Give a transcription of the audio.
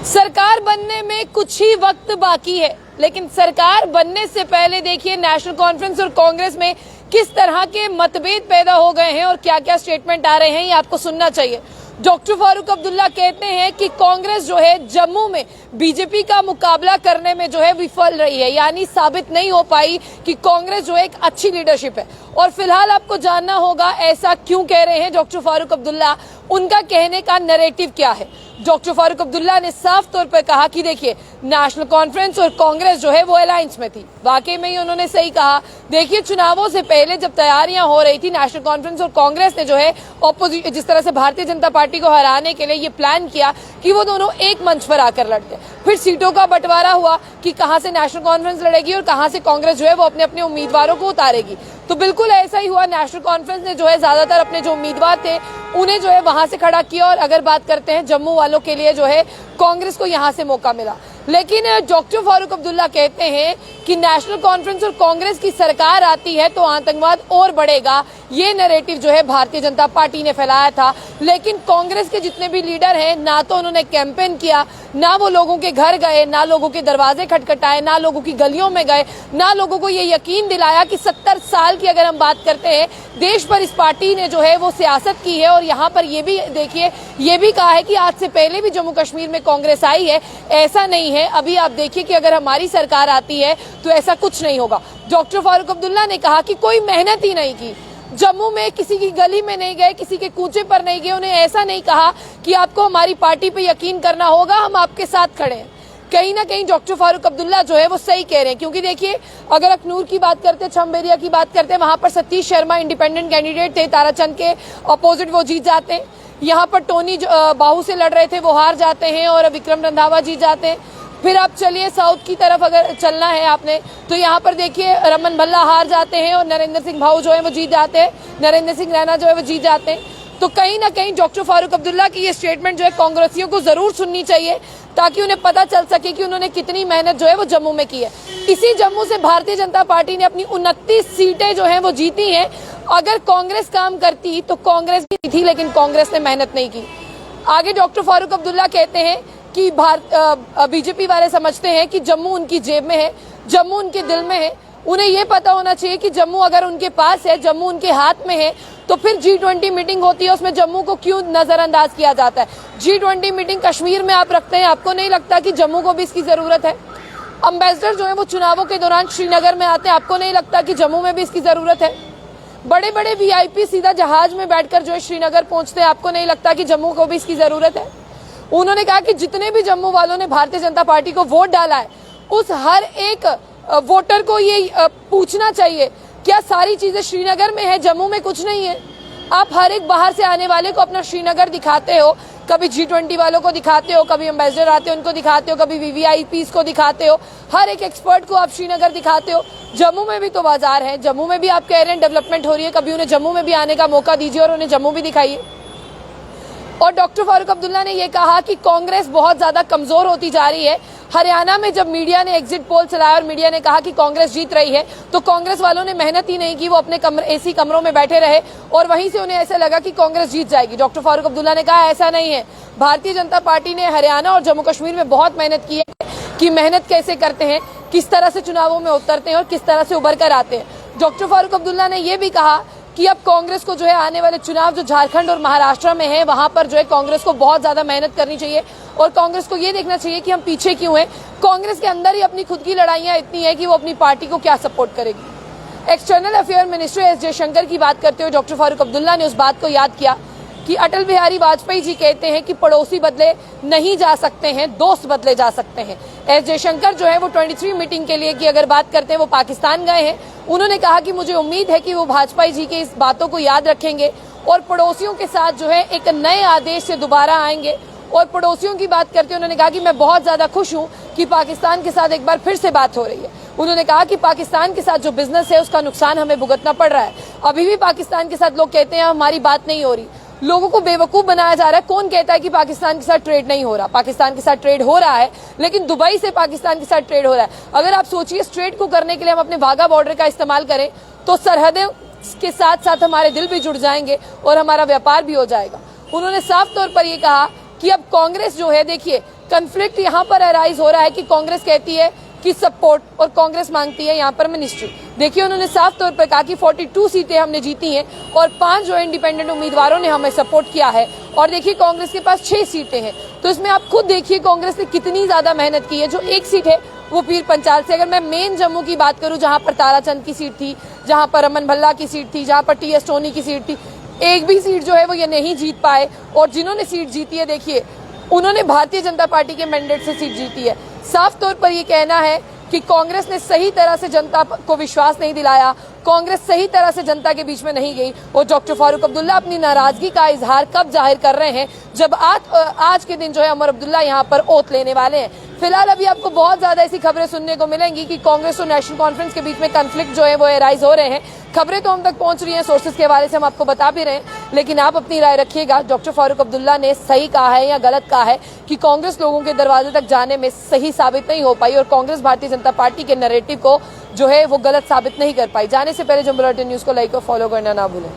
सरकार बनने में कुछ ही वक्त बाकी है, लेकिन सरकार बनने से पहले देखिए नेशनल कॉन्फ्रेंस और कांग्रेस में किस तरह के मतभेद पैदा हो गए हैं और क्या क्या स्टेटमेंट आ रहे हैं, ये आपको सुनना चाहिए। डॉक्टर फारूक अब्दुल्ला कहते हैं कि कांग्रेस जो है जम्मू में बीजेपी का मुकाबला करने में जो है विफल रही है, यानी साबित नहीं हो पाई कि कांग्रेस जो है एक अच्छी लीडरशिप है। और फिलहाल आपको जानना होगा ऐसा क्यों कह रहे हैं डॉक्टर फारूक अब्दुल्ला, उनका कहने का नैरेटिव क्या है। डॉक्टर फारूक अब्दुल्ला ने साफ तौर पर कहा कि देखिए नेशनल कॉन्फ्रेंस और कांग्रेस जो है वो अलायंस में थी। वाकई में ही उन्होंने सही कहा। देखिए चुनावों से पहले जब तैयारियां हो रही थी, नेशनल कॉन्फ्रेंस और कांग्रेस ने जो है ऑपोजिशन जिस तरह से भारतीय जनता पार्टी को हराने के लिए ये प्लान किया कि वो दोनों एक मंच पर आकर लड़ते। फिर सीटों का बंटवारा हुआ कि कहां से नेशनल कॉन्फ्रेंस लड़ेगी और कहां से कांग्रेस जो है वो अपने अपने उम्मीदवारों को उतारेगी। तो बिल्कुल ऐसा ही हुआ। नेशनल कॉन्फ्रेंस ने जो है ज्यादातर अपने जो उम्मीदवार थे उन्हें जो है वहां से खड़ा किया। और अगर बात करते हैं जम्मू वालों के लिए जो है कांग्रेस को यहां से मौका मिला। लेकिन डॉक्टर फारूक अब्दुल्ला कहते हैं कि नेशनल कॉन्फ्रेंस और कांग्रेस की सरकार आती है तो आतंकवाद और बढ़ेगा। ये नैरेटिव जो है भारतीय जनता पार्टी ने फैलाया था। लेकिन कांग्रेस के जितने भी लीडर हैं, ना तो उन्होंने कैंपेन किया, ना वो लोगों के घर गए, ना लोगों के दरवाजे खटखटाए, ना लोगों की गलियों में गए, ना लोगों को ये यकीन दिलाया कि 70 साल की अगर हम बात करते हैं देश पर इस पार्टी ने जो है वो सियासत की है। और यहाँ पर ये भी देखिए, ये भी कहा है कि आज से पहले भी जम्मू कश्मीर में कांग्रेस आई है, ऐसा नहीं है। अभी आप देखिए कि अगर हमारी सरकार आती है तो ऐसा कुछ नहीं होगा। डॉक्टर फारूक अब्दुल्ला ने कहा कि कोई मेहनत ही नहीं की, जम्मू में किसी की गली में नहीं गए, किसी के कूचे पर नहीं गए। उन्हें ऐसा नहीं कहा कि आपको हमारी पार्टी पे यकीन करना होगा, हम आपके साथ खड़े हैं। कहीं ना कहीं डॉक्टर फारूक अब्दुल्ला जो है वो सही कह रहे हैं, क्योंकि देखिए अगर अखनूर की बात करते हैं, छम्बेरिया की बात करते हैं, वहां पर सतीश शर्मा इंडिपेंडेंट कैंडिडेट थे, ताराचंद के अपोजिट वो जीत जाते हैं। यहाँ पर टोनी बाहू से लड़ रहे थे, वो हार जाते हैं और विक्रम रंधावा जीत जाते हैं। फिर आप चलिए साउथ की तरफ अगर चलना है आपने, तो यहाँ पर देखिए रमन भल्ला हार जाते हैं और नरेंद्र सिंह भाऊ जो है वो जीत जाते हैं, नरेंद्र सिंह रैना जो है वो जीत जाते हैं। तो कहीं ना कहीं डॉक्टर फारूक अब्दुल्ला की ये स्टेटमेंट जो है कांग्रेसियों को जरूर सुननी चाहिए, ताकि उन्हें पता चल सके कि उन्होंने कितनी मेहनत जो है वो जम्मू में की है। इसी जम्मू से भारतीय जनता पार्टी ने अपनी 29 सीटें जो है वो जीती हैं। अगर कांग्रेस काम करती तो कांग्रेस भी थी, लेकिन कांग्रेस ने मेहनत नहीं की। आगे डॉक्टर फारूक अब्दुल्ला कहते हैं कि बीजेपी वाले समझते हैं कि जम्मू उनकी जेब में है, जम्मू उनके दिल में है। उन्हें ये पता होना चाहिए कि जम्मू अगर उनके पास है, जम्मू उनके हाथ में है, तो फिर G20 मीटिंग होती है, उसमें जम्मू को क्यों नजरअंदाज किया जाता है। G20 मीटिंग कश्मीर में आप रखते हैं, आपको नहीं लगता कि जम्मू को भी इसकी जरूरत है। अम्बेसडर जो है वो चुनावों के दौरान श्रीनगर में आते हैं, आपको नहीं लगता कि जम्मू में भी इसकी जरूरत है। बड़े बड़े VIP सीधा जहाज में बैठकर जो है श्रीनगर पहुंचते हैं, आपको नहीं लगता कि जम्मू को भी इसकी जरूरत है। उन्होंने कहा कि जितने भी जम्मू वालों ने भारतीय जनता पार्टी को वोट डाला है, उस हर एक वोटर को ये पूछना चाहिए क्या सारी चीजें श्रीनगर में है, जम्मू में कुछ नहीं है। आप हर एक बाहर से आने वाले को अपना श्रीनगर दिखाते हो, कभी G20 वालों को दिखाते हो, कभी एम्बेसडर आते हो उनको दिखाते हो, कभी VVIPs को दिखाते हो, हर एक एक्सपर्ट को आप श्रीनगर दिखाते हो। जम्मू में भी तो बाजार है, जम्मू में भी आप कह रहे हैं डेवलपमेंट हो रही है, कभी उन्हें जम्मू में भी आने का मौका दीजिए और उन्हें जम्मू भी दिखाइए। और डॉक्टर फारूक अब्दुल्ला ने यह कहा कि कांग्रेस बहुत ज्यादा कमजोर होती जा रही है। हरियाणा में जब मीडिया ने एग्जिट पोल चलाया और मीडिया ने कहा कि कांग्रेस जीत रही है, तो कांग्रेस वालों ने मेहनत ही नहीं की, वो अपने AC कमरों में बैठे रहे और वहीं से उन्हें ऐसा लगा कि कांग्रेस जीत जाएगी। डॉक्टर फारूक अब्दुल्ला ने कहा ऐसा नहीं है। भारतीय जनता पार्टी ने हरियाणा और जम्मू कश्मीर में बहुत मेहनत की है कि मेहनत कैसे करते हैं, किस तरह से चुनावों में उतरते हैं और किस तरह से उभर कर आते हैं। डॉक्टर फारूक अब्दुल्ला ने यह भी कहा कि अब कांग्रेस को जो है आने वाले चुनाव जो झारखंड और महाराष्ट्र में है, वहां पर जो है कांग्रेस को बहुत ज्यादा मेहनत करनी चाहिए और कांग्रेस को ये देखना चाहिए कि हम पीछे क्यों हैं। कांग्रेस के अंदर ही अपनी खुद की लड़ाइयां इतनी है कि वो अपनी पार्टी को क्या सपोर्ट करेगी। External affair minister S Jaishankar की बात करते हुए डॉक्टर फारूक अब्दुल्ला ने उस बात को याद किया कि अटल बिहारी वाजपेयी जी कहते हैं कि पड़ोसी बदले नहीं जा सकते हैं, दोस्त बदले जा सकते हैं। S जयशंकर जो है वो 23 मीटिंग के लिए की अगर बात करते हैं, वो पाकिस्तान गए हैं। उन्होंने कहा कि मुझे उम्मीद है कि वो वाजपेयी जी के इस बातों को याद रखेंगे और पड़ोसियों के साथ जो है एक नए आदेश से दोबारा आएंगे। और पड़ोसियों की बात करते उन्होंने कहा कि मैं बहुत ज्यादा खुश हूं कि पाकिस्तान के साथ एक बार फिर से बात हो रही है। उन्होंने कहा कि पाकिस्तान के साथ जो बिजनेस है उसका नुकसान हमें भुगतना पड़ रहा है। अभी भी पाकिस्तान के साथ लोग कहते हैं हमारी बात नहीं हो रही, लोगों को बेवकूफ बनाया जा रहा है। कौन कहता है कि पाकिस्तान के साथ ट्रेड नहीं हो रहा? पाकिस्तान के साथ ट्रेड हो रहा है, लेकिन दुबई से पाकिस्तान के साथ ट्रेड हो रहा है। अगर आप सोचिए इस ट्रेड को करने के लिए हम अपने वाघा बॉर्डर का इस्तेमाल करें तो सरहदें के साथ साथ हमारे दिल भी जुड़ जाएंगे और हमारा व्यापार भी हो जाएगा। उन्होंने साफ तौर पर यह कहा कि अब कांग्रेस जो है, देखिए कन्फ्लिक्ट यहाँ पर अराइज हो रहा है कि कांग्रेस कहती है कि सपोर्ट और कांग्रेस मांगती है यहाँ पर मिनिस्ट्री। देखिए उन्होंने साफ तौर पर कहा कि 42 सीटें हमने जीती हैं और 5 जो इंडिपेंडेंट उम्मीदवारों ने हमें सपोर्ट किया है, और देखिए कांग्रेस के पास 6 सीटें हैं। तो इसमें आप खुद देखिए कांग्रेस ने कितनी ज्यादा मेहनत की है। जो एक सीट है वो पीर पंचाल से, अगर मैं मेन जम्मू की बात करूं जहां पर ताराचंद की सीट थी, जहां पर रमन भल्ला की सीट थी, जहां पर टीएस टोनी की सीट थी, एक भी सीट जो है वो ये नहीं जीत पाए। और जिन्होंने सीट जीती है, देखिए उन्होंने भारतीय जनता पार्टी के मैंडेट से सीट जीती है। साफ तौर पर ये कहना है कि कांग्रेस ने सही तरह से जनता को विश्वास नहीं दिलाया, कांग्रेस सही तरह से जनता के बीच में नहीं गई। और डॉक्टर फारूक अब्दुल्ला अपनी नाराजगी का इजहार कब जाहिर कर रहे हैं, जब आज के दिन जो है उमर अब्दुल्ला यहाँ पर ओथ लेने वाले हैं। फिलहाल अभी आपको बहुत ज्यादा ऐसी खबरें सुनने को मिलेंगी कि कांग्रेस और नेशनल कॉन्फ्रेंस के बीच में कन्फ्लिक्ट जो है वो एराइज हो रहे हैं। खबरें तो हम तक पहुंच रही हैं, सोर्सेज के हवाले से हम आपको बता भी रहे हैं, लेकिन आप अपनी राय रखिएगा। डॉक्टर फारूक अब्दुल्ला ने सही कहा है या गलत कहा है कि कांग्रेस लोगों के दरवाजे तक जाने में सही साबित नहीं हो पाई और कांग्रेस भारतीय जनता पार्टी के नैरेटिव को जो है वो गलत साबित नहीं कर पाई। जाने से पहले जंग बुलेटिन न्यूज को लाइक और फॉलो करना ना भूलें।